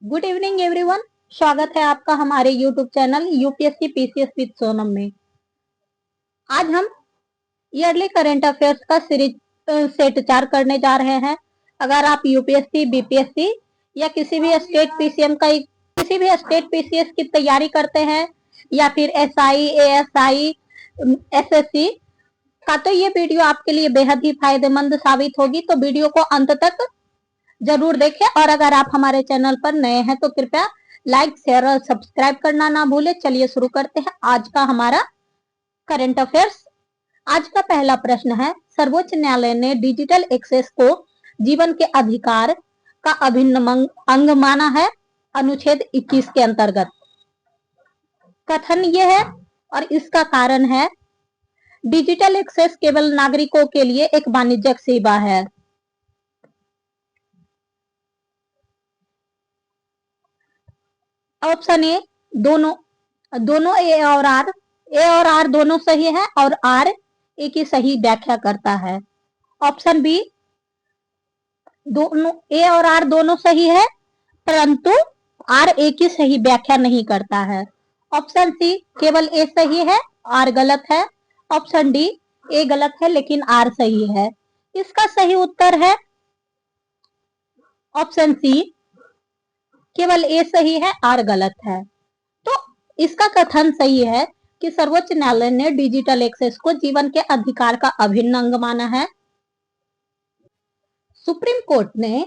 Good evening everyone. स्वागत है आपका हमारे YouTube channel UPSC PCS with Sonam में। आज हम ईयरली करंट अफेयर्स का सीरीज सेट 4 करने जा रहे हैं। अगर आप यूपीएससी बीपीएससी या किसी भी स्टेट पीसीएम का किसी भी स्टेट पीसीएस की तैयारी करते हैं या फिर एसआई एएसआई एसएससी का, तो ये वीडियो आपके लिए बेहद ही फायदेमंद साबित होगी। तो वीडियो को अंत तक जरूर देखें और अगर आप हमारे चैनल पर नए हैं तो कृपया लाइक शेयर और सब्सक्राइब करना ना भूले। चलिए शुरू करते हैं आज का हमारा करंट अफेयर्स। आज का पहला प्रश्न है, सर्वोच्च न्यायालय ने डिजिटल एक्सेस को जीवन के अधिकार का अभिन्न अंग माना है अनुच्छेद 21 के अंतर्गत। कथन यह है और इसका कारण है, डिजिटल एक्सेस केवल नागरिकों के लिए एक वाणिज्यिक सेवा है। ऑप्शन ए दोनों ए और आर दोनों सही है और आर ए की सही व्याख्या करता है। ऑप्शन बी दोनों ए और आर दोनों सही है परंतु आर ए की सही व्याख्या नहीं करता है। ऑप्शन सी केवल ए सही है आर गलत है। ऑप्शन डी ए गलत है लेकिन आर सही है। इसका सही उत्तर है ऑप्शन सी केवल ए सही है आर गलत है। तो इसका कथन सही है कि सर्वोच्च न्यायालय ने डिजिटल एक्सेस को जीवन के अधिकार का अभिन्न अंग माना है। सुप्रीम कोर्ट ने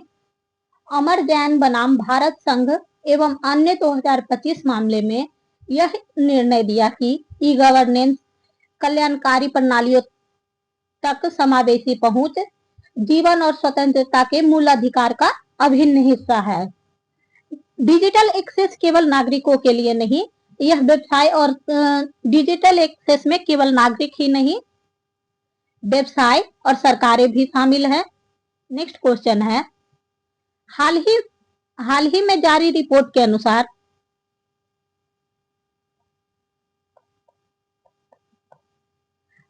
अमर जैन बनाम भारत संघ एवं अन्य 2025 मामले में यह निर्णय दिया कि ई गवर्नेंस कल्याणकारी प्रणालियों तक समावेशी पहुंच जीवन और स्वतंत्रता के मूल अधिकार का अभिन्न हिस्सा है। डिजिटल एक्सेस केवल नागरिकों के लिए नहीं, यह व्यवसाय और डिजिटल एक्सेस में केवल नागरिक ही नहीं, व्यवसाय और सरकारें भी शामिल हैं। नेक्स्ट क्वेश्चन है, हाल ही में जारी रिपोर्ट के अनुसार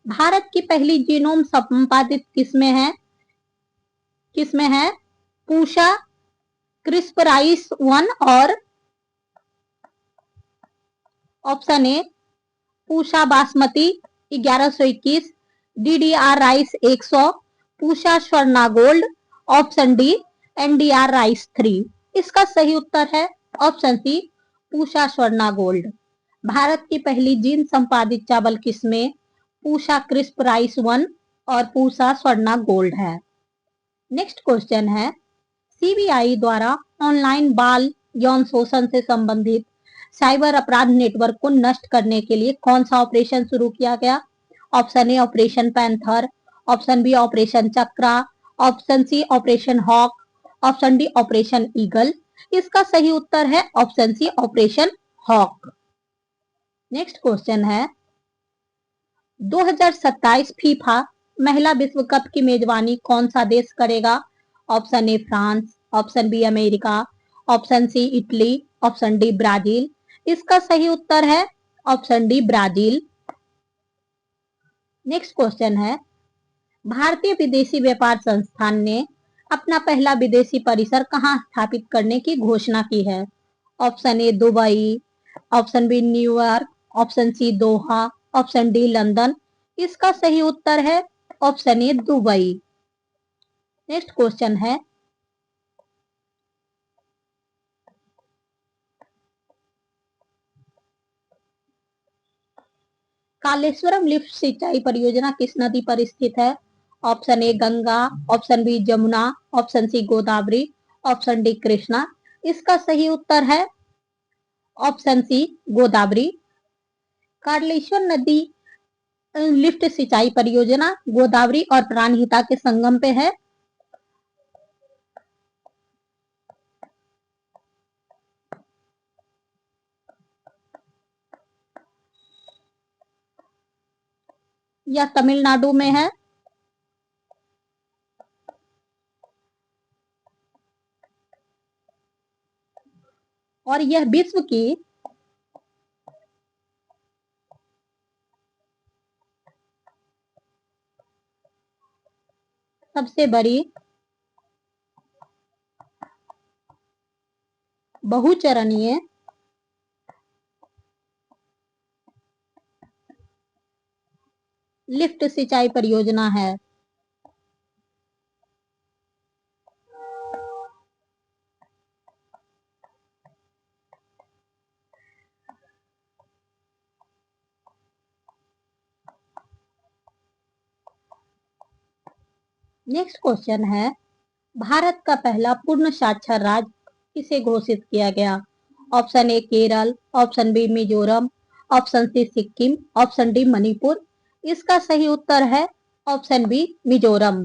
भारत की पहली जीनोम संपादित किसमें है? पूषा, क्रिस्पराइस 1 और option A Pusa Basmati 1121, DDR rice 100, Pusa Swarna gold, option D NDR rice 3। इसका सही उत्तर है option C Pusa Swarna gold. Bharat की पहली जीन संपादित चावल किस्में पूषा क्रिस्प राइस 1 और पूषा स्वर्णा गोल्ड है। नेक्स्ट क्वेश्चन है, सीबीआई द्वारा ऑनलाइन बाल यौन शोषण से संबंधित साइबर अपराध नेटवर्क को नष्ट करने के लिए कौन सा ऑपरेशन शुरू किया गया? Option A operation panther, option B operation Chakra, option C operation hawk, option D operation eagle. इसका सही उत्तर है option C operation hawk. Next question है, 2027 फीफा महिला विश्व कप की मेजबानी कौन सा देश करेगा? Option A France, option B America, option C Italy, option D Brazil. इसका सही उत्तर है option D Brazil. Next question है, भारतीय विदेशी व्यापार संस्थान ने अपना पहला विदेशी परिसर कहां स्थापित करने की घोषणा की है? Option A Dubai, option B New York, option C Doha, option D London. इसका सही उत्तर है option A Dubai. Next question है, कालेश्वरम लिफ्ट सिंचाई परियोजना किस नदी पर स्थित है? Option A Ganga, option B Jamuna, option C Godavari, option D Krishna. इसका सही उत्तर है ऑप्शन सी गोदावरी। कालेश्वर नदी लिफ्ट सिंचाई परियोजना गोदावरी और प्राणहिता के संगम पे है। यह तमिलनाडु में है और यह विश्व की सबसे बड़ी बहुचरणीय लिफ्ट सिंचाई परियोजना है। नेक्स्ट क्वेश्चन है, भारत का पहला पूर्ण साक्षर राज्य किसे घोषित किया गया? Option A Kerala, option B Mizoram, option C Sikkim, option D Manipur. इसका सही उत्तर है ऑप्शन बी मिजोरम।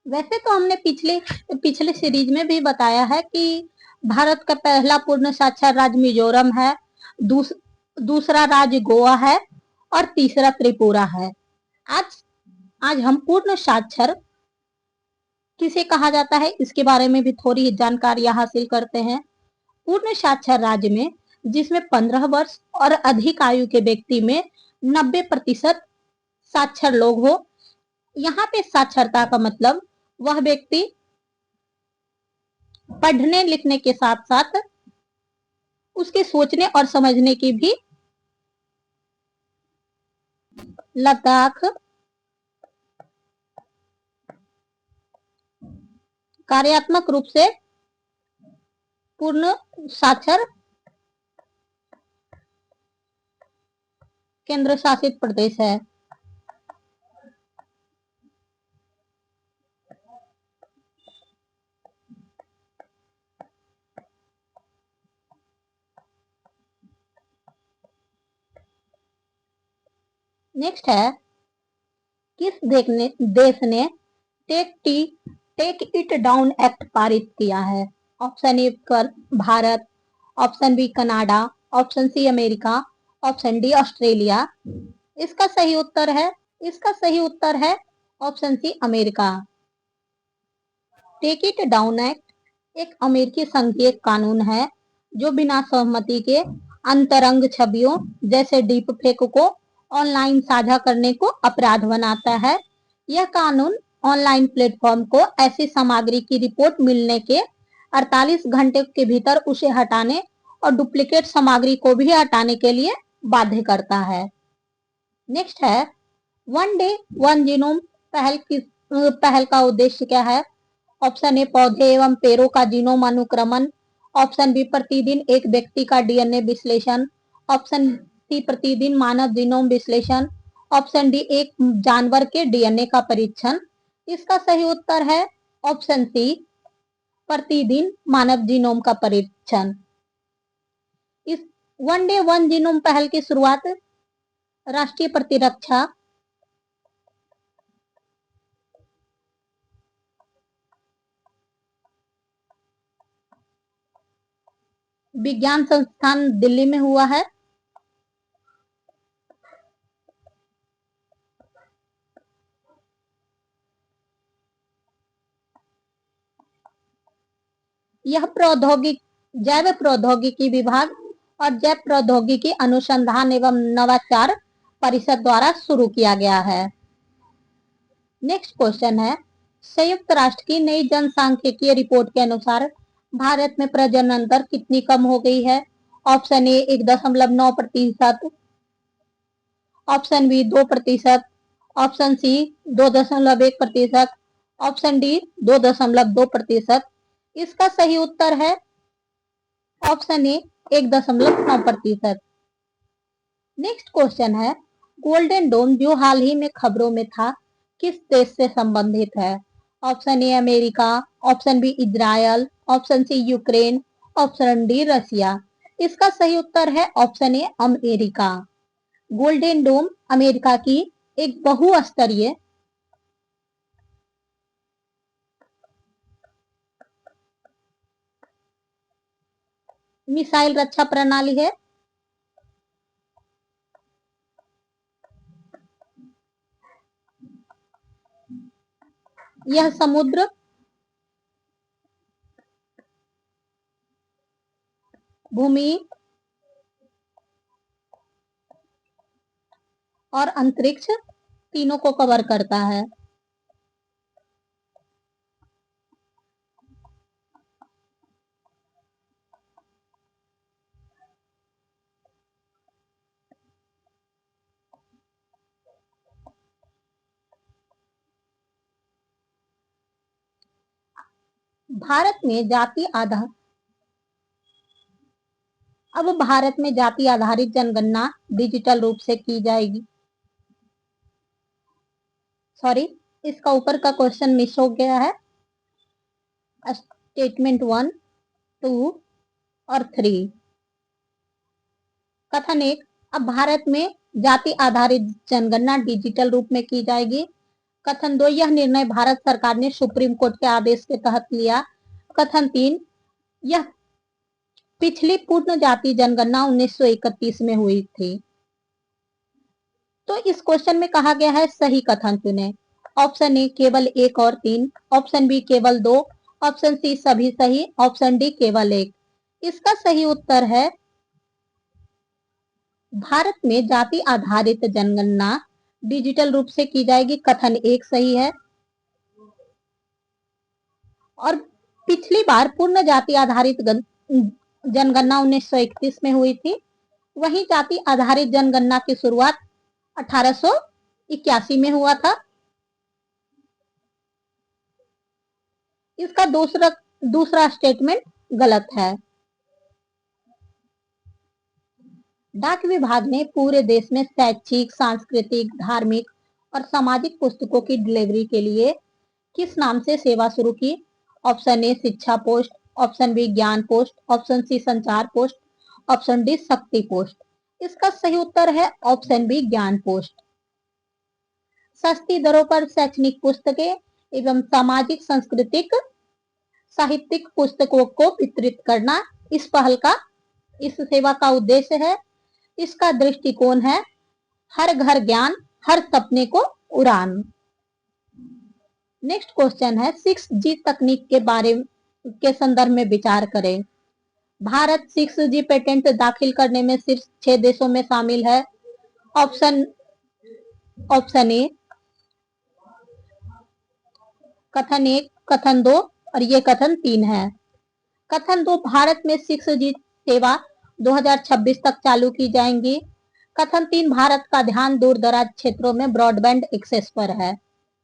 वैसे तो हमने पिछले पिछले सीरीज में भी बताया है कि भारत का पहला पूर्ण साक्षर राज्य मिजोरम है, दूसरा राज्य गोवा है और तीसरा त्रिपुरा है। आज हम पूर्ण साक्षर किसे कहा जाता है इसके बारे में भी थोड़ी जानकारी हासिल करते हैं। पूर्ण साक्षर राज्य में जिसमें 15 वर्ष और अधिक आयु के व्यक्ति में 90% साक्षर लोग हो। यहाँ पे साक्षरता का मतलब वह व्यक्ति पढ़ने लिखने के साथ साथ उसके सोचने और समझने की भी लद्दाख कार्यात्मक रूप से पूर्ण साक्षर केंद्र शासित प्रदेश है। नेक्स्ट है, किस देश ने टेक इट डाउन एक्ट पारित किया है? Option A Bharat, option B Canada, option C America, option D Australia. इसका सही उत्तर है option C America. Take it down act एक अमेरिकी संघीय कानून है जो बिना सहमति के अंतरंग छवियों जैसे डीप फेक को ऑनलाइन साझा करने को अपराध बनाता है। यह कानून ऑनलाइन प्लेटफॉर्म को ऐसी सामग्री की रिपोर्ट मिलने के 48 घंटे के भीतर उसे हटाने और डुप्लीकेट सामग्री को भी हटाने के लिए बाध्य करता है। नेक्स्ट है, वन डे वन जीनोम पहल का उद्देश्य क्या है? ऑप्शन ए पौधे एवं पेड़ों का जीनोम अनुक्रमण, ऑप्शन बी प्रतिदिन एक व्यक्ति का डीएनए विश्लेषण, ऑप्शन सी प्रतिदिन मानव जीनोम विश्लेषण, ऑप्शन डी एक जानवर के डीएनए का परीक्षण। इसका सही उत्तर है ऑप्शन सी प्रतिदिन मानव जीनोम का परीक्षण। इस वन डे वन जीनोम पहल की शुरुआत राष्ट्रीय प्रतिरक्षा विज्ञान संस्थान दिल्ली में हुआ है। यह जैव प्रौद्योगिकी विभाग और जैव प्रौद्योगिकी अनुसंधान एवं नवाचार परिषद द्वारा शुरू किया गया है। नेक्स्ट क्वेश्चन है, संयुक्त राष्ट्र की नई जनसांख्यिकीय रिपोर्ट के अनुसार भारत में प्रजनन दर कितनी कम हो गई है? Option A 1.9%, option B 2%, option C 2.1%, option D 2.2%। इसका सही उत्तर है ऑप्शन ए 1.9%। नेक्स्ट क्वेश्चन है, गोल्डन डोम जो हाल ही में खबरों में था किस देश से संबंधित है? Option A America, option B Israel, option C Ukraine, option D Russia. इसका सही उत्तर है option A America. Golden dome America की एक बहुस्तरीय मिसाइल रक्षा प्रणाली है। यह समुद्र, भूमि और अंतरिक्ष तीनों को कवर करता है। भारत में जाति आधार अब भारत में जाति आधारित जनगणना डिजिटल रूप से की जाएगी। सॉरी, इसका ऊपर का क्वेश्चन मिस हो गया है। स्टेटमेंट 1, 2 और 3। कथन 1, अब भारत में जाति आधारित जनगणना डिजिटल रूप में की जाएगी। कथन 2, यह निर्णय भारत सरकार ने सुप्रीम कोर्ट के आदेश के तहत लिया। कथन 3, यह पिछली पूर्ण जाति जनगणना 1931 में हुई थी। तो इस क्वेश्चन में कहा गया है सही कथन चुने। ऑप्शन ए केवल 1 और 3, ऑप्शन बी केवल 2, ऑप्शन सी सभी सही, ऑप्शन डी केवल 1। इसका सही उत्तर है भारत में जाति आधारित जनगणना डिजिटल रूप से की जाएगी। कथन 1 सही है। और पिछली बार पूर्ण जाति आधारित जनगणना 1931 में हुई थी। वहीं जाति आधारित जनगणना की शुरुआत 1881 में हुआ था। इसका दूसरा स्टेटमेंट गलत है। डाक विभाग ने पूरे देश में शैक्षिक, सांस्कृतिक, धार्मिक और सामाजिक पुस्तकों की डिलीवरी के लिए किस नाम से सेवा शुरू की? ऑप्शन ए शिक्षा पोस्ट, ऑप्शन बी ज्ञान पोस्ट, ऑप्शन सी संचार पोस्ट, ऑप्शन डी शक्ति पोस्ट। इसका सही उत्तर है ऑप्शन बी ज्ञान पोस्ट। सस्ती दरों पर शैक्षणिक पुस्तकें एवं सामाजिक, सांस्कृतिक, साहित्यिक पुस्तकों को वितरित करना इस सेवा का उद्देश्य है। इसका दृष्टिकोण है हर घर ज्ञान, हर सपने को उड़ान। नेक्स्ट क्वेश्चन है 6G तकनीक के संदर्भ में विचार करें। भारत 6G पेटेंट दाखिल करने में सिर्फ 6 देशों में शामिल है। ऑप्शन ए, कथन 1, कथन 2 और ये कथन 3 है। कथन 2, भारत में 6G सेवा 2026 तक चालू की जाएंगी। कथन 3, भारत का ध्यान दूर दराज क्षेत्रों में ब्रॉडबैंड एक्सेस पर है।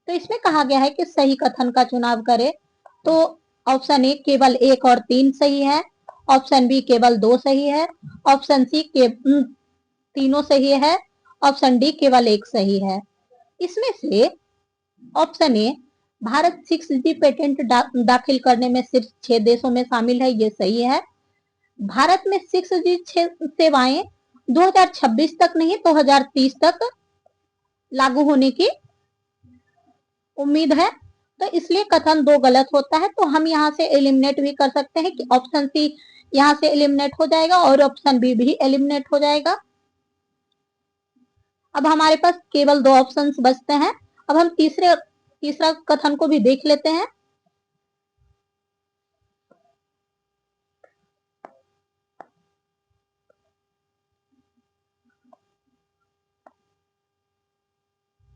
तो इसमें कहा गया है कि सही कथन का चुनाव करें। तो ऑप्शन ए केवल 1 और 3 सही है, ऑप्शन बी केवल 2 सही है, ऑप्शन सी के तीनों सही है, ऑप्शन डी केवल 1 सही है। इसमें से option A Bharat 6G patent दाखिल करने में सिर्फ 6 देशों में शामिल है, ये सही है। भारत में 6G सेवाएं 2026 तक नहीं 2030 तक लागू होने की उम्मीद है। तो इसलिए कथन 2 गलत होता है। तो हम यहाँ से एलिमिनेट भी कर सकते हैं कि ऑप्शन सी यहाँ से एलिमिनेट हो जाएगा और ऑप्शन बी भी एलिमिनेट हो जाएगा। अब हमारे पास केवल 2 ऑप्शंस बचते हैं। अब हम तीसरा कथन को भी देख लेते हैं।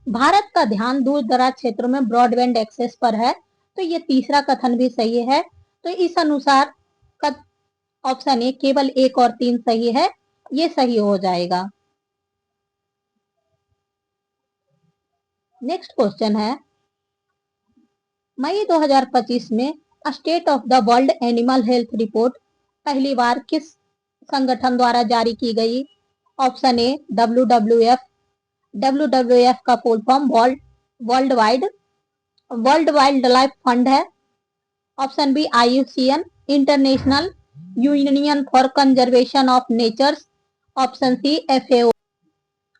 भारत का ध्यान दूर दराज क्षेत्रों में ब्रॉडबैंड एक्सेस पर है। तो ये तीसरा कथन भी सही है। तो इस अनुसार ऑप्शन ए केवल 1 और 3 सही है, ये सही हो जाएगा। नेक्स्ट क्वेश्चन है मई 2025 में state of the world animal health report पहली बार किस संगठन द्वारा जारी की गई? Option A WWF। WWF का full form world wild life fund है। Option B IUCN, international union for conservation of natures. Option C FAO।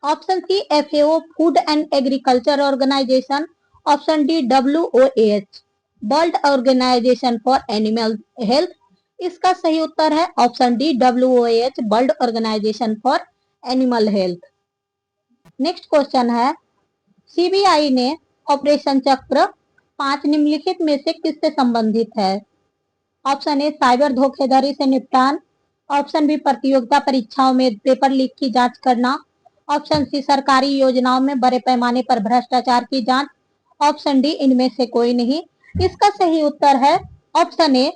Option C FAO food and agriculture organization. Option D WOAH, world organization for animal health. इसका सही उत्तर है option D WOAH, world organization for animal health. Next question है CBI ने operation चक्र 5 निम्नलिखित में से किससे संबंधित है? ऑप्शन ए साइबर धोखाधड़ी से निपटान, ऑप्शन बी प्रतियोगिता परीक्षाओं में पेपर लीक की जांच करना, ऑप्शन सी सरकारी योजनाओं में बड़े पैमाने पर भ्रष्टाचार की जांच, ऑप्शन डी इनमें से कोई नहीं। इसका सही उत्तर है ऑप्शन ए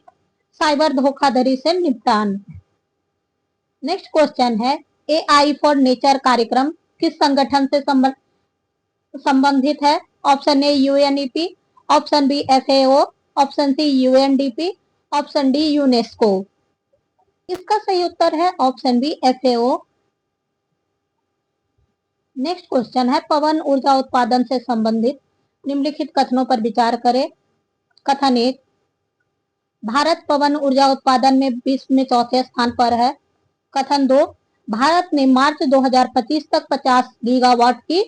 साइबर धोखाधड़ी से निपटान। नेक्स्ट क्वेश्चन है AI फॉर नेचर कार्यक्रम किस संगठन से संबंधित है? Option A UNEP, option B FAO, option C UNDP, option D UNESCO. इसका सही उत्तर है option B FAO. Next question है पवन ऊर्जा उत्पादन से संबंधित निम्नलिखित कथनों पर विचार करें। कथन 1, भारत पवन ऊर्जा उत्पादन में विश्व में चौथे स्थान पर है। कथन 2, भारत ने मार्च 2025 तक 50 गीगावाट की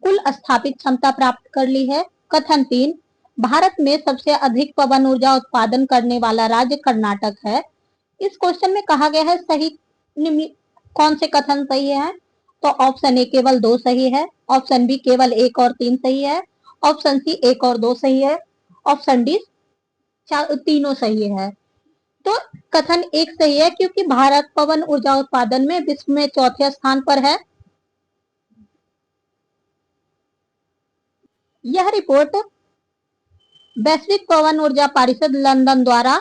कुल स्थापित क्षमता प्राप्त कर ली है। कथन 3, भारत में सबसे अधिक पवन ऊर्जा उत्पादन करने वाला राज्य कर्नाटक है। इस क्वेश्चन में कहा गया है सही कौन से कथन सही है, तो ऑप्शन ए केवल 2 सही है, ऑप्शन बी केवल 1 और 3 सही है, ऑप्शन सी 1 और 2 सही है, ऑप्शन डी तीनों सही है। तो कथन 1 सही है क्योंकि भारत पवन ऊर्जा उत्पादन में विश्व में चौथे स्थान पर है। यह रिपोर्ट वैश्विक पवन ऊर्जा परिषद लंदन द्वारा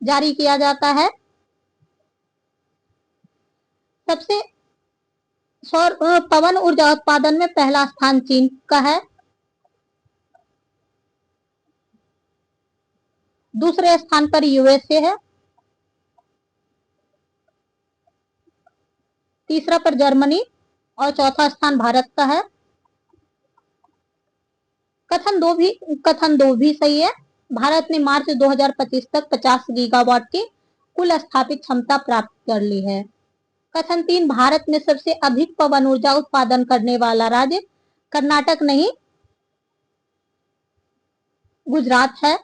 जारी किया जाता है। सबसे सौर पवन ऊर्जा उत्पादन में पहला स्थान चीन का है, दूसरे स्थान पर यूएसए है, तीसरा पर जर्मनी और चौथा स्थान भारत का है। कथन दो भी सही है। भारत ने मार्च 2025 तक 50 गीगावाट की कुल स्थापित क्षमता प्राप्त कर ली है। कथन 3, भारत में सबसे अधिक पवन ऊर्जा उत्पादन करने वाला राज्य कर्नाटक नहीं गुजरात है।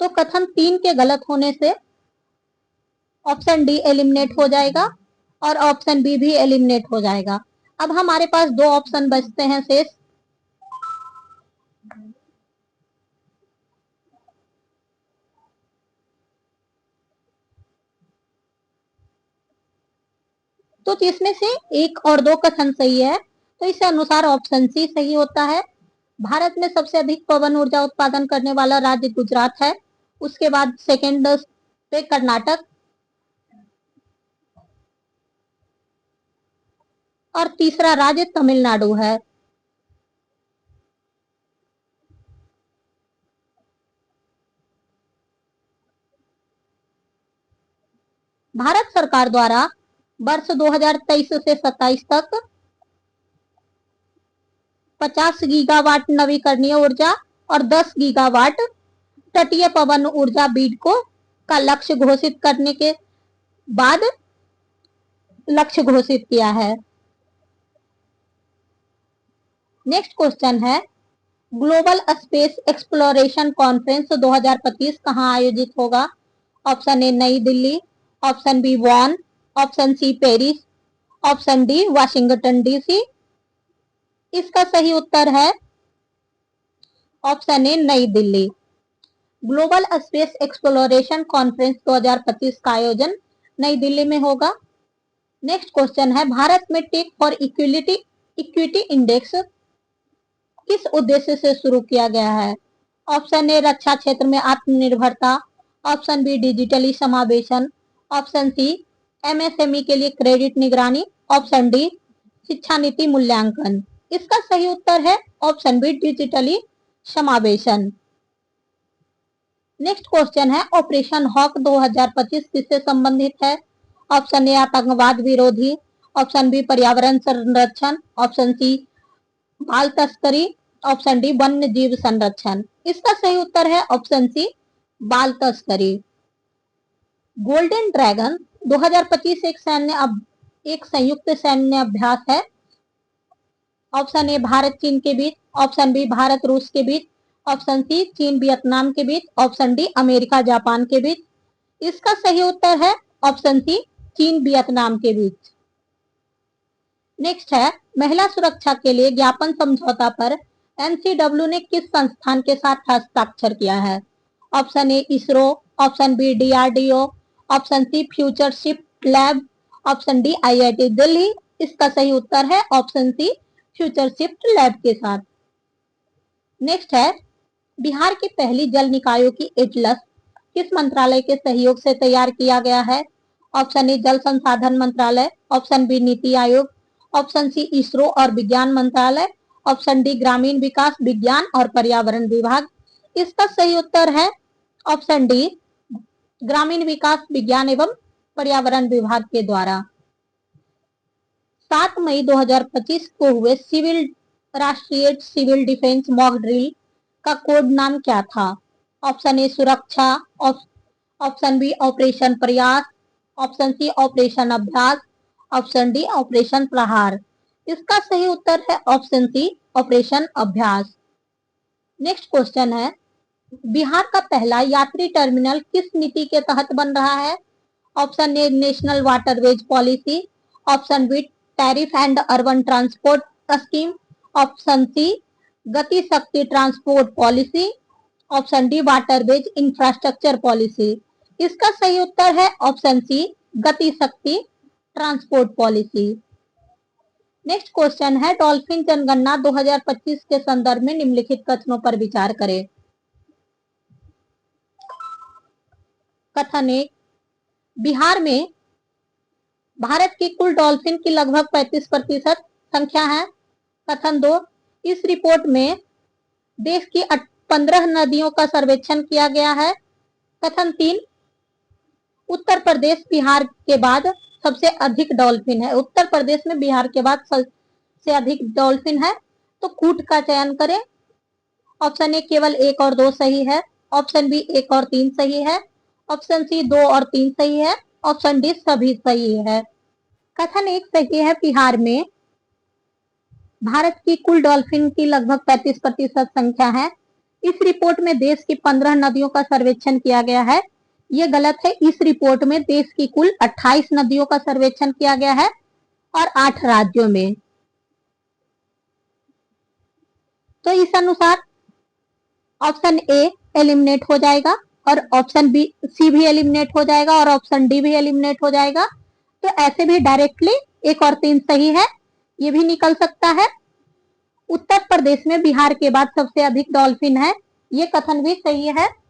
तो कथन 3 के गलत होने से ऑप्शन डी एलिमिनेट हो जाएगा और ऑप्शन बी भी एलिमिनेट हो जाएगा। अब हमारे पास 2 ऑप्शन बचते हैं शेष। तो जिसमें से 1 और 2 कथन सही है, तो इस अनुसार ऑप्शन सी सही होता है। भारत में सबसे अधिक पवन ऊर्जा उत्पादन करने वाला राज्य गुजरात है, उसके बाद सेकेंड पे कर्नाटक और तीसरा राज्य तमिलनाडु है। भारत सरकार द्वारा वर्ष 2023 से 27 तक 50 गीगावाट नवीकरणीय ऊर्जा और 10 गीगावाट तटीय पवन ऊर्जा बीड को का लक्ष्य घोषित करने के बाद लक्ष्य घोषित किया है। नेक्स्ट क्वेश्चन है ग्लोबल स्पेस एक्सप्लोरेशन कॉन्फ्रेंस 2025 कहां आयोजित होगा। Option A New Delhi, option B Bonn, option C Paris, option D Washington DC. इसका सही उत्तर है option A New Delhi. Global space exploration conference 2025 का आयोजन नई दिल्ली में होगा। नेक्स्ट क्वेश्चन है भारत में टेक फॉर इक्विटी इंडेक्स किस उद्देश्य से शुरू किया गया है। ऑप्शन ए रक्षा क्षेत्र में आत्मनिर्भरता, ऑप्शन बी डिजिटली समावेशन, ऑप्शन सी एमएसएमई के लिए क्रेडिट निगरानी, ऑप्शन डी शिक्षा नीति मूल्यांकन। इसका सही उत्तर है ऑप्शन बी डिजिटली समावेशन। नेक्स्ट क्वेश्चन है ऑपरेशन हॉक 2025 किससे संबंधित है। ऑप्शन ए आतंकवाद विरोधी, ऑप्शन बी पर्यावरण संरक्षण, ऑप्शन सी बाल तस्करी, ऑप्शन डी वन्य जीव संरक्षण। इसका सही उत्तर है ऑप्शन सी बाल तस्करी। गोल्डन ड्रैगन 2025 एक संयुक्त सैन्य अभ्यास है। ऑप्शन ए भारत चीन के बीच, ऑप्शन बी भारत रूस के बीच, ऑप्शन सी चीन वियतनाम के बीच, ऑप्शन डी अमेरिका जापान के बीच। इसका सही उत्तर है ऑप्शन सी चीन वियतनाम के बीच। नेक्स्ट है महिला सुरक्षा के लिए ज्ञापन समझौता पर एनसीडब्ल्यू ने किस संस्थान के साथ हस्ताक्षर किया है। Option A ISRO, option B DRDO, option C futureship lab, option D IIT Delhi. इसका सही उत्तर है ऑप्शन सी फ्यूचरशिप लैब के साथ। नेक्स्ट है बिहार की पहली जल निकायों की एटलस किस मंत्रालय के सहयोग से तैयार किया गया है। ऑप्शन ए जल संसाधन मंत्रालय, option B NITI Aayog, option C ISRO और विज्ञान मंत्रालय, ऑप्शन डी ग्रामीण विकास विज्ञान और पर्यावरण विभाग। इसका सही उत्तर है ऑप्शन डी ग्रामीण विकास विज्ञान एवं पर्यावरण विभाग के द्वारा। 7 मई 2025 को हुए राष्ट्रीय सिविल डिफेंस मॉक ड्रिल का कोड नाम क्या था? ऑप्शन ए सुरक्षा, ऑप्शन बी ऑपरेशन प्रयास, ऑप्शन सी ऑपरेशन अभ्यास, ऑप्शन डी ऑपरेशन प्रहार। इसका सही उत्तर है ऑप्शन सी ऑपरेशन अभ्यास। नेक्स्ट क्वेश्चन है, बिहार का पहला यात्री टर्मिनल किस नीति के तहत बन रहा है? Option A national waterways policy, option B tariff and urban transport scheme, option C Gati Shakti transport policy, option D waterways infrastructure policy. इसका सही उत्तर है option C Gati Shakti transport policy. Next question है, डॉल्फिन जनगणना 2025 के संदर्भ में निम्नलिखित कथनों पर विचार करें। कथन 1, बिहार में भारत की कुल डॉल्फिन की लगभग 35% संख्या है। कथन 2, इस रिपोर्ट में देश की 15 नदियों का सर्वेक्षण किया गया है। कथन 3, उत्तर प्रदेश बिहार के बाद सबसे अधिक डॉल्फिन है। उत्तर प्रदेश में बिहार के बाद सबसे अधिक डॉल्फिन है, तो कूट का चयन करें। ऑप्शन ए केवल 1 और 2 सही है, ऑप्शन बी 1 और 3 सही है, ऑप्शन सी 2 और 3 सही है, ऑप्शन डी सभी सही है। कथन 1 सही है, बिहार में भारत की कुल डॉल्फिन की लगभग 35% संख्या है। इस रिपोर्ट में देश की 15 नदियों का सर्वेक्षण किया गया है। ये गलत है, इस रिपोर्ट में देश की कुल 28 नदियों का सर्वेक्षण किया गया है और 8 राज्यों में। तो इस अनुसार ऑप्शन ए एलिमिनेट हो जाएगा और ऑप्शन बी सी भी एलिमिनेट हो जाएगा और ऑप्शन डी भी एलिमिनेट हो जाएगा। तो ऐसे भी डायरेक्टली 1 और 3 सही है, ये भी निकल सकता है। उत्तर प्रदेश में बिहार के बाद सबसे अधिक डॉल्फिन है, ये कथन भी सही है।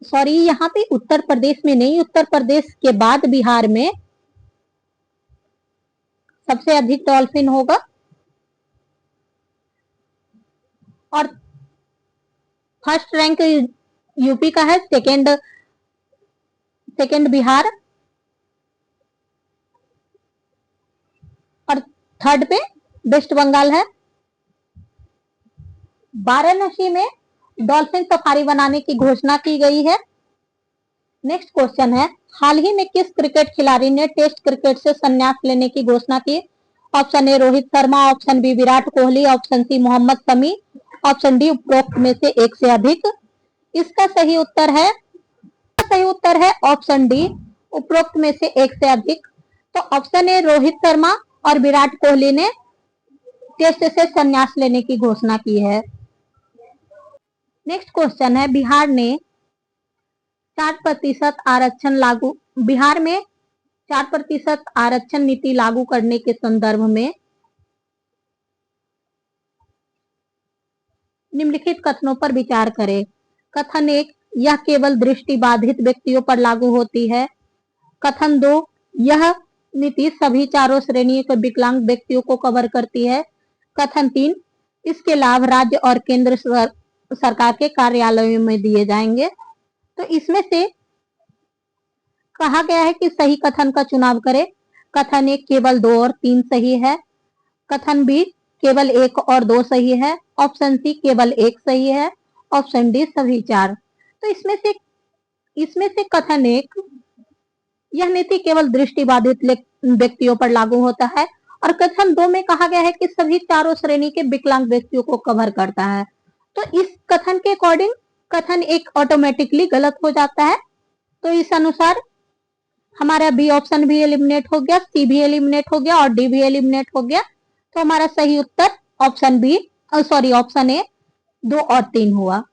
सॉरी, यहाँ पे उत्तर प्रदेश में नहीं, उत्तर प्रदेश के बाद बिहार में सबसे अधिक डॉल्फिन होगा और फर्स्ट रैंक यूपी का है, सेकंड बिहार और थर्ड पे वेस्ट बंगाल है। वाराणसी में डॉल्फिन सफारी बनाने की घोषणा की गई है। नेक्स्ट क्वेश्चन है, हाल ही में किस क्रिकेट खिलाड़ी ने टेस्ट क्रिकेट से संन्यास लेने की घोषणा की? Option A Rohit Sharma, option B Virat Kohli, option C Mohammed Shami, option D उपरोक्त में से एक से अधिक। इसका सही उत्तर है ऑप्शन डी उपरोक्त में से एक से अधिक। तो ऑप्शन ए रोहित शर्मा और विराट कोहली ने टेस्ट से संन्यास लेने की घोषणा की है। नेक्स्ट क्वेश्चन है, बिहार में 4% आरक्षण नीति लागू करने के संदर्भ में निम्नलिखित कथनों पर विचार करें। कथन 1, यह केवल दृष्टिबाधित व्यक्तियों पर लागू होती है। कथन 2, यह नीति सभी चारों श्रेणियों के विकलांग व्यक्तियों को कवर करती है। कथन 3, इसके लाभ राज्य और केंद्र सरकार के कार्यालयों में दिए जाएंगे। तो इसमें से कहा गया है कि सही कथन का चुनाव करें। कथन 1 केवल 2 और 3 सही है, कथन बी केवल 1 और 2 सही है, ऑप्शन सी केवल 1 सही है, ऑप्शन डी सभी 4। तो इसमें से कथन 1, यह नीति केवल दृष्टिबाधित व्यक्तियों पर लागू होता है, और कथन 2 में कहा गया है कि सभी चारों श्रेणी के विकलांग व्यक्तियों को कवर करता है। तो इस कथन के अकॉर्डिंग कथन 1 ऑटोमेटिकली गलत हो जाता है। तो इस अनुसार हमारा बी ऑप्शन भी एलिमिनेट हो गया, सी भी एलिमिनेट हो गया और डी भी एलिमिनेट हो गया। तो हमारा सही उत्तर ऑप्शन ए 2 और 3 हुआ।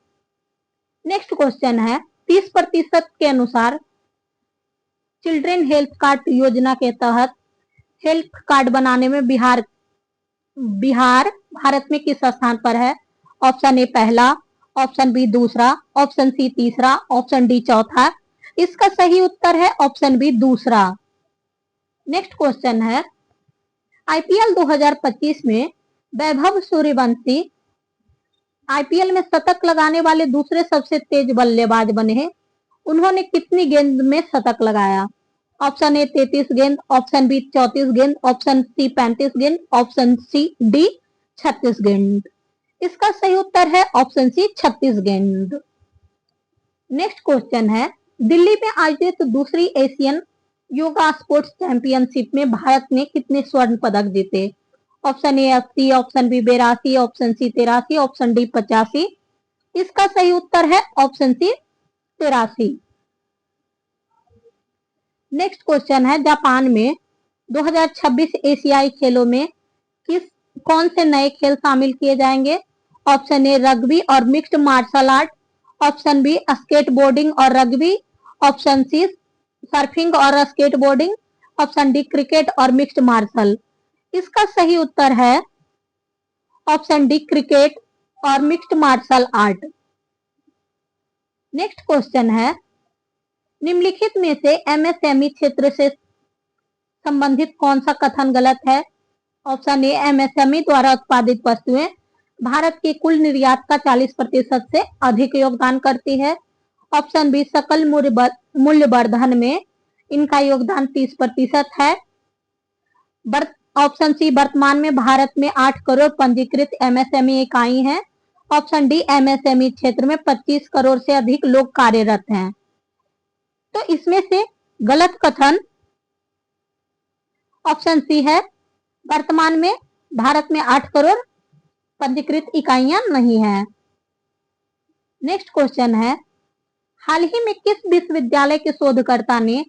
नेक्स्ट क्वेश्चन है, 30% के अनुसार चिल्ड्रेन हेल्थ कार्ड योजना के तहत हेल्थ कार्ड बनाने में बिहार बिहार भारत में किस स्थान पर है? ऑप्शन ए पहला, ऑप्शन बी दूसरा, ऑप्शन सी तीसरा, ऑप्शन डी चौथा। इसका सही उत्तर है ऑप्शन बी दूसरा। नेक्स्ट क्वेश्चन है, आईपीएल 2025 में वैभव सूर्यवंशी आईपीएल में शतक लगाने वाले दूसरे सबसे तेज बल्लेबाज बने हैं। उन्होंने कितनी गेंद में शतक लगाया? ऑप्शन ए 33 गेंद, ऑप्शन बी 34 गेंद, ऑप्शन सी 35 गेंद, ऑप्शन सी डी 36 गेंद। इसका सही उत्तर है ऑप्शन सी 36 गेंद। नेक्स्ट क्वेश्चन है, दिल्ली में आयोजित दूसरी एशियन योगा स्पोर्ट्स चैंपियनशिप में भारत ने कितने स्वर्ण पदक जीते? Option A 80, option B 82, option C 83, option D 85। इसका सही उत्तर है ऑप्शन सी 83। नेक्स्ट क्वेश्चन है, जापान में 2026 एशियाई खेलों में कौन से नए खेल शामिल किए जाएंगे? ऑप्शन ए रग्बी और mixed martial art, option B skateboarding और रग्बी, ऑप्शन सी सर्फिंग और स्केटबोर्डिंग, ऑप्शन डी क्रिकेट और मिक्स्ड मार्शल। इसका सही उत्तर है ऑप्शन डी क्रिकेट और mixed martial art. Next question है, निम्नलिखित में से एमएसएमई क्षेत्र से संबंधित कौन सा कथन गलत है? ऑप्शन ए एमएसएमई द्वारा उत्पादित वस्तुएं भारत के कुल निर्यात का 40% से अधिक योगदान करती है, ऑप्शन बी सकल मूल्य वर्धन में इनका योगदान 30% है, ऑप्शन सी वर्तमान में भारत में 8 करोड़ पंजीकृत एमएसएमई इकाई हैं, ऑप्शन डी एमएसएमई क्षेत्र में 25 करोड़ से अधिक लोग कार्यरत हैं। तो इसमें से गलत कथन ऑप्शन सी है, वर्तमान में भारत में 8 करोड़ पंजीकृत इकाइयां नहीं है। नेक्स्ट क्वेश्चन है, हाल ही में किस विश्वविद्यालय के शोधकर्ता ने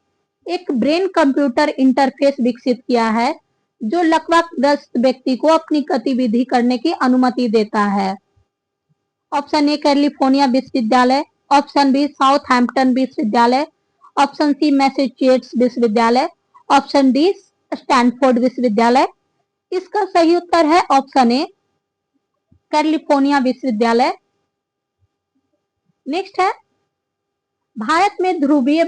एक ब्रेन कंप्यूटर इंटरफेस विकसित किया है जो लकवाग्रस्त व्यक्ति को अपनी गतिविधि करने की अनुमति देता है? ऑप्शन ए कैलिफोर्निया विश्वविद्यालय, ऑप्शन बी साउथहैम्पटन विश्वविद्यालय, ऑप्शन सी मैसेच्यूसेट्स विश्वविद्यालय, ऑप्शन डी स्टैनफोर्ड विश्वविद्यालय। इसका सही उत्तर है ऑप्शन ए कैलिफोर्निया विश्वविद्यालय। नेक्स्ट है, भारत में ध्रुवीय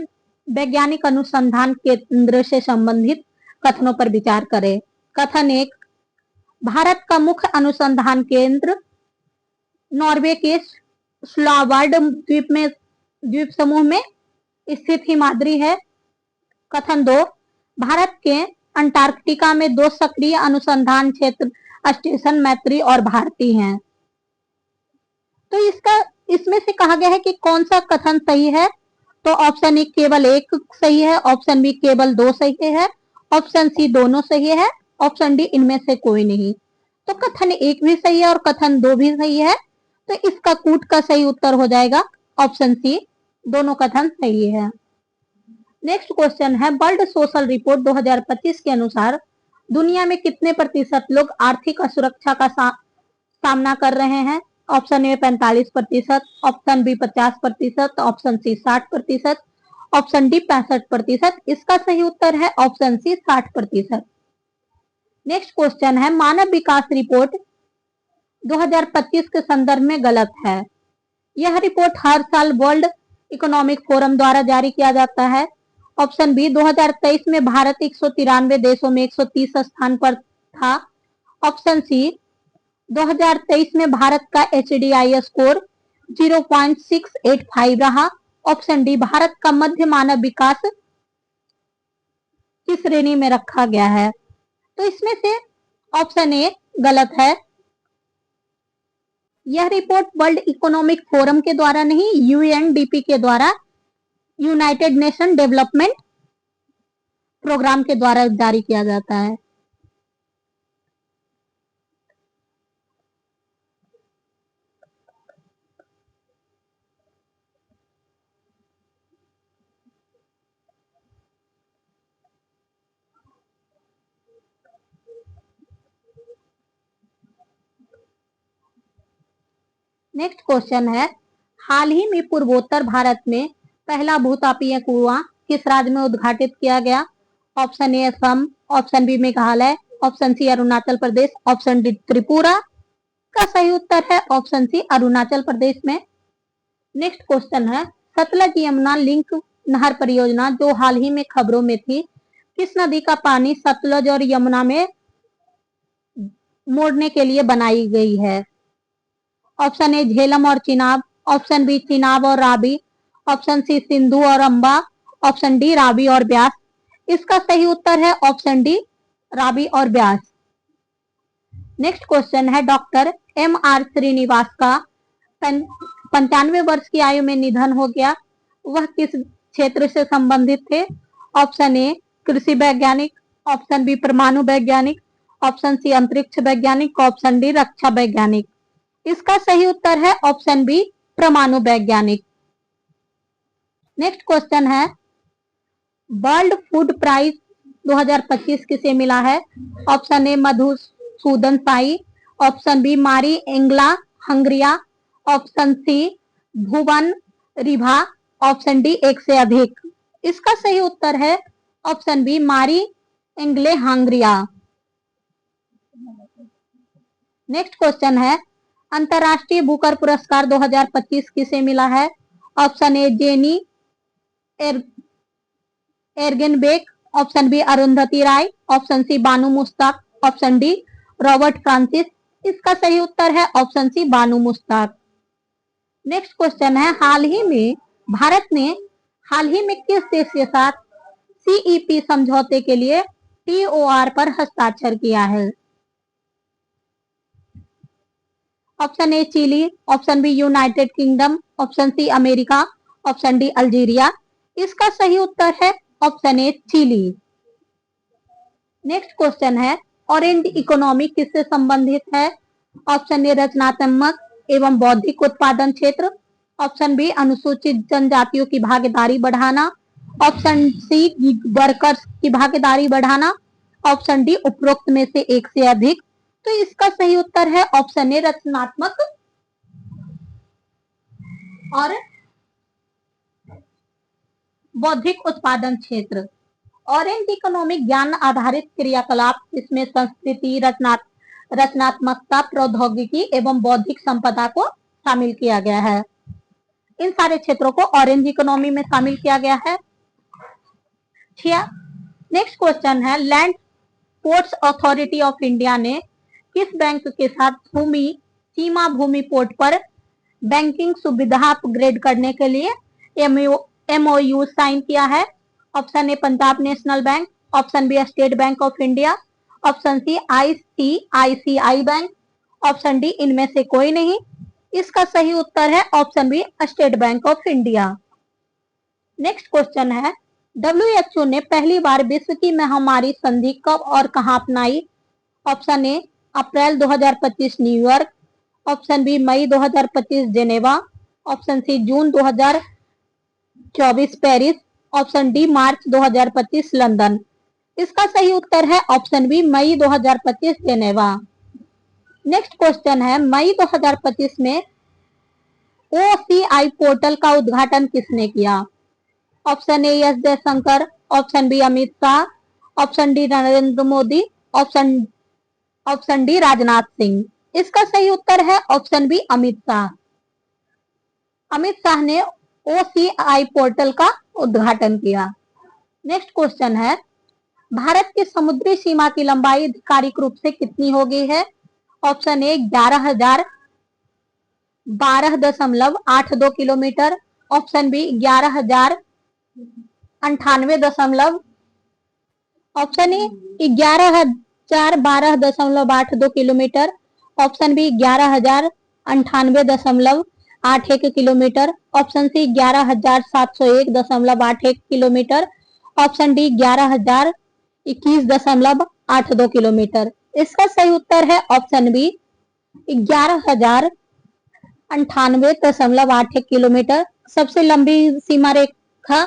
वैज्ञानिक अनुसंधान केंद्र से संबंधित कथनों पर विचार करें। कथन 1, भारत का मुख्य अनुसंधान केंद्र नॉर्वे के स्वालबार्ड द्वीप समूह में स्थित हिमाद्री है। कथन 2, भारत के अंटार्कटिका में 2 सक्रिय अनुसंधान क्षेत्र स्टेशन मैत्री और भारती हैं। तो इसमें से कहा गया है कि कौन सा कथन सही है? तो ऑप्शन ए केवल 1 सही है, ऑप्शन बी केवल 2 सही है, ऑप्शन सी दोनों सही है, ऑप्शन डी इनमें से कोई नहीं। तो कथन 1 भी सही है और कथन 2 भी सही है, तो इसका कूट का सही उत्तर हो जाएगा ऑप्शन सी, दोनों कथन सही है। नेक्स्ट क्वेश्चन है, वर्ल्ड सोशल रिपोर्ट 2025 के अनुसार दुनिया में कितने प्रतिशत लोग आर्थिक असुरक्षा का सामना कर रहे हैं? Option A 45%, option B 50%, option C 60%, option D 65%। इसका सही उत्तर है ऑप्शन सी 60%। नेक्स्ट क्वेश्चन है, मानव विकास रिपोर्ट 2025 के संदर्भ में गलत है। यह रिपोर्ट हर साल वर्ल्ड इकोनॉमिक फोरम द्वारा जारी किया जाता है। ऑप्शन बी 2023 में भारत 193 देशों में 130 स्थान पर था। ऑप्शन सी 2023 में भारत का HDI स्कोर 0.685 रहा। ऑप्शन डी भारत का मध्य मानव विकास किस श्रेणी में रखा गया है? तो इसमें से ऑप्शन ए गलत है। यह रिपोर्ट वर्ल्ड इकोनॉमिक फोरम के द्वारा नहीं, UNDP के द्वारा, यूनाइटेड नेशन डेवलपमेंट प्रोग्राम के द्वारा जारी किया जाता है। नेक्स्ट क्वेश्चन है, हाल ही में पूर्वोत्तर भारत में पहला भूतापीय कुआं किस राज्य में उद्घाटित किया गया? Option A Assam, option B Meghalaya, option C Arunachal Pradesh, option D Tripura. का सही उत्तर है ऑप्शन सी अरुणाचल प्रदेश में। नेक्स्ट क्वेश्चन है, सतलज यमुना लिंक नहर परियोजना जो हाल ही में खबरों में थी, किस नदी का पानी सतलज और यमुना में मोड़ने के लिए बनाई गई है? ऑप्शन ए झेलम और चिनाब, ऑप्शन बी चिनाब और रावी, ऑप्शन सी सिंधु और अंबा, ऑप्शन डी रावी और ब्यास। इसका सही उत्तर है ऑप्शन डी रावी और ब्यास। नेक्स्ट क्वेश्चन है, डॉक्टर एम आर श्रीनिवास का 95 वर्ष की आयु में निधन हो गया, वह किस क्षेत्र से संबंधित थे? ऑप्शन ए कृषि वैज्ञानिक, ऑप्शन बी परमाणु वैज्ञानिक, ऑप्शन सी अंतरिक्ष वैज्ञानिक, ऑप्शन डी रक्षा वैज्ञानिक। इसका सही उत्तर है ऑप्शन बी परमाणु वैज्ञानिक। नेक्स्ट क्वेश्चन है, वर्ल्ड फूड प्राइज 2025 किसे मिला है? Option A Madhusudan Sai, option B Mariangela Hungria, option C Bhuvan Ribha, option D एक से अधिक। इसका सही उत्तर है ऑप्शन बी मारी एंगले हंगरिया। नेक्स्ट क्वेश्चन है, अंतरराष्ट्रीय बुकर पुरस्कार 2025 किसे मिला है? Option A Jenny Erpenbeck, option B Arundhati Roy, option C Banu Mushtaq, option D Robert Francis. इसका सही उत्तर है option C Banu Mushtaq. Next question है, भारत ने हाल ही में किस देश के साथ सीईपी समझौते के लिए टीओआर पर हस्ताक्षर किया है? Option A Chile, option B United Kingdom, option C America, option D Algeria. इसका सही उत्तर है option A Chile. Next question है, ऑरेंज इकोनॉमी किससे संबंधित है? ऑप्शन ए रचनात्मक एवं बौद्धिक उत्पादन क्षेत्र, ऑप्शन बी अनुसूचित जनजातियों की भागीदारी बढ़ाना, ऑप्शन सी वर्कर्स की भागीदारी बढ़ाना, ऑप्शन डी उपरोक्त में से एक से अधिक। तो इसका सही उत्तर है ऑप्शन ए रचनात्मक और बौद्धिक उत्पादन क्षेत्र। ऑरेंज इकोनॉमिक ज्ञान आधारित क्रियाकलाप, इसमें संस्कृति, रचनात्मकता, प्रौद्योगिकी एवं बौद्धिक संपदा को शामिल किया गया है। इन सारे क्षेत्रों को ऑरेंज इकोनॉमी में शामिल किया गया है। नेक्स्ट क्वेश्चन है, Land Ports Authority of India ने किस बैंक के साथ सीमा भूमि पोर्ट पर बैंकिंग सुविधा अपग्रेड करने के लिए एमओयू साइन किया है? Option A Punjab National Bank, option B State Bank of India, option C ICICI Bank, option D इनमें से कोई नहीं। इसका सही उत्तर है option B State Bank of India. Next question है, डब्ल्यूएचओ ने पहली बार विश्व की महामारी संधि कब और कहां अपनाई? ऑप्शन ए अप्रैल 2025 न्यूयॉर्क, ऑप्शन बी मई 2025 जेनेवा, ऑप्शन सी जून 2024 पेरिस, ऑप्शन डी मार्च 2025 लंदन। इसका सही उत्तर है ऑप्शन बी मई 2025 जेनेवा। नेक्स्ट क्वेश्चन है, मई 2025 में ओसीआई पोर्टल का उद्घाटन किसने किया? Option A S Jaishankar, option B Amit Shah, option D Narendra Modi, option D Rajnath Singh. इसका सही उत्तर है ऑप्शन बी अमित शाह। अमित शाह ने ओसीआई पोर्टल का उद्घाटन किया। नेक्स्ट क्वेश्चन है, भारत की समुद्री सीमा की लंबाई आधिकारिक रूप से कितनी हो गई है? Option A 11,012.82 kilometre, option B 11,098, option A 11,012.82 kilometre, option B 11,098.81 kilometre, option C 11,701.81 kilometre, option D 11,021.82 kilometre. इसका सही उत्तर है ऑप्शन बी 11,098.81 किलोमीटर। सबसे लंबी सीमा रेखा,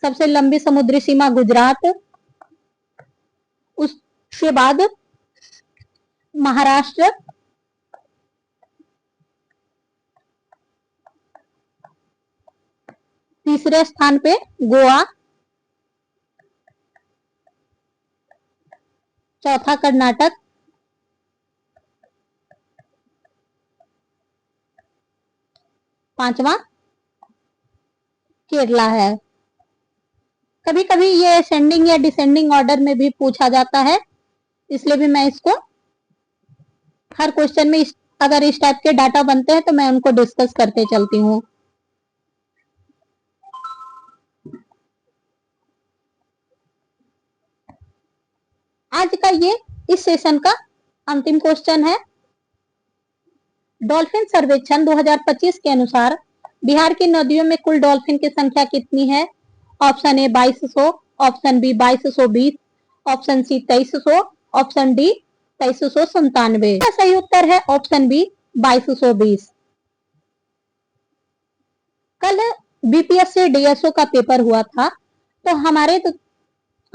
सबसे लंबी समुद्री सीमा गुजरात, उसके बाद महाराष्ट्र, तीसरे स्थान पे गोवा, चौथा कर्नाटक, पांचवा केरला है। कभी कभी ये असेंडिंग या डिसेंडिंग ऑर्डर में भी पूछा जाता है, इसलिए भी मैं इसको हर क्वेश्चन में अगर इस टाइप के डाटा बनते हैं तो मैं उनको डिस्कस करते चलती हूँ। आज का ये इस सेशन का अंतिम क्वेश्चन है। डॉल्फिन सर्वेक्षण 2025 के अनुसार बिहार की नदियों में कुल डॉल्फिन की संख्या कितनी है? Option A 2200, option B 2220, option C 2300, option D 2397। इसका सही उत्तर है ऑप्शन बी 2220। कल बीपीएससी डीएसओ का पेपर हुआ था, तो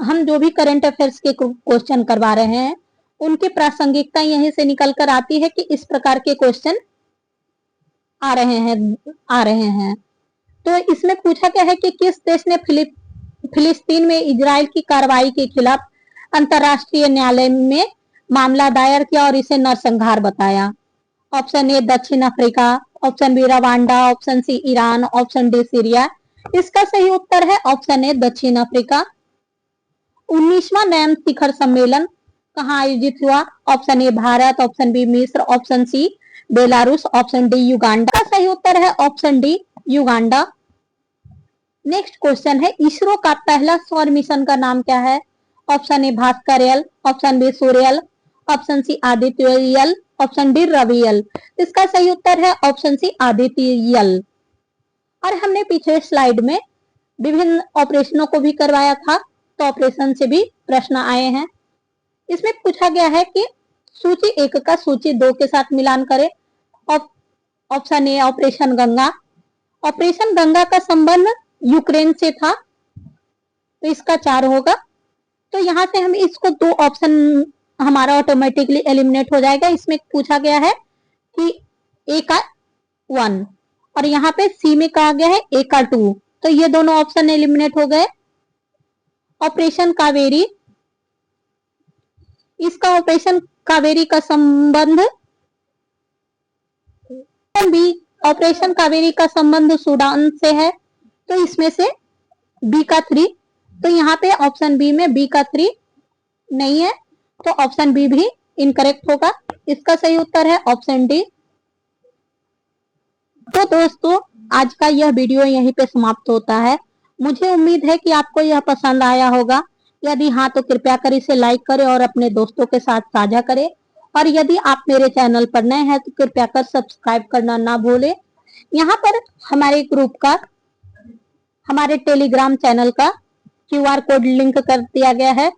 हम जो भी करंट अफेयर्स के क्वेश्चन करवा रहे हैं उनकी प्रासंगिकता यहीं से निकल कर आती है कि इस प्रकार के क्वेश्चन आ रहे हैं। तो इसमें पूछा गया है कि किस देश ने फिलिस्तीन में इजराइल की कार्रवाई के खिलाफ अंतर्राष्ट्रीय न्यायालय में मामला दायर किया और इसे नरसंहार बताया? ऑप्शन ए दक्षिण Africa, option B Rwanda, option C Iran, option D Syria. इसका सही उत्तर है ऑप्शन ए दक्षिण अफ्रीका। 19वां नैम शिखर सम्मेलन कहाँ आयोजित हुआ? Option A Bharat, option B मिस्र, option C Belarus, option D Uganda. सही उत्तर है option D Uganda. Next question है, इसरो का पहला सौर मिशन का नाम क्या है? Option A Bhaskar L, option B Surya L, option C Aditya L, option D Ravi L. इसका सही उत्तर है ऑप्शन सी आदित्य एल। और हमने पिछले स्लाइड में विभिन्न ऑपरेशनों को भी करवाया था, तो ऑपरेशन से भी प्रश्न आए हैं। इसमें पूछा गया है कि सूची 1 का सूची 2 के साथ मिलान करें। Option A operation Ganga. Operation Ganga का संबंध यूक्रेन से था, तो इसका 4 होगा। तो यहां से हम इसको 2 ऑप्शन हमारा ऑटोमेटिकली एलिमिनेट हो जाएगा। इसमें पूछा गया है कि ए का 1 और यहाँ पे सी में कहा गया है ए का 2, तो ये दोनों ऑप्शन एलिमिनेट हो गए। ऑपरेशन कावेरी, इसका ऑपरेशन कावेरी का संबंध बी, ऑपरेशन कावेरी का संबंध सूडान से है, तो इसमें से बी का 3। तो यहाँ पे ऑप्शन बी में बी का 3 नहीं है, तो ऑप्शन बी भी इनकरेक्ट होगा। इसका सही उत्तर है ऑप्शन डी। तो दोस्तों, आज का यह वीडियो यहीं पे समाप्त होता है। मुझे उम्मीद है कि आपको यह पसंद आया होगा। यदि हाँ तो कृपया कर इसे लाइक करें और अपने दोस्तों के साथ साझा करें। और यदि आप मेरे चैनल पर नए हैं तो कृपया कर सब्सक्राइब करना ना भूलें। यहाँ पर हमारे ग्रुप का, हमारे टेलीग्राम चैनल का QR कोड लिंक कर दिया गया है।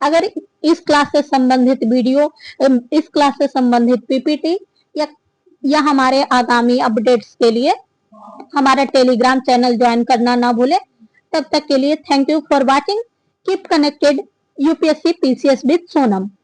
अगर इस क्लास से संबंधित वीडियो, इस क्लास से संबंधित पीपीटी या हमारे आगामी अपडेट्स के लिए हमारा टेलीग्राम चैनल ज्वाइन करना ना भूले। तब तक के लिए thank you for watching. Keep connected UPSC PCS with Sonam.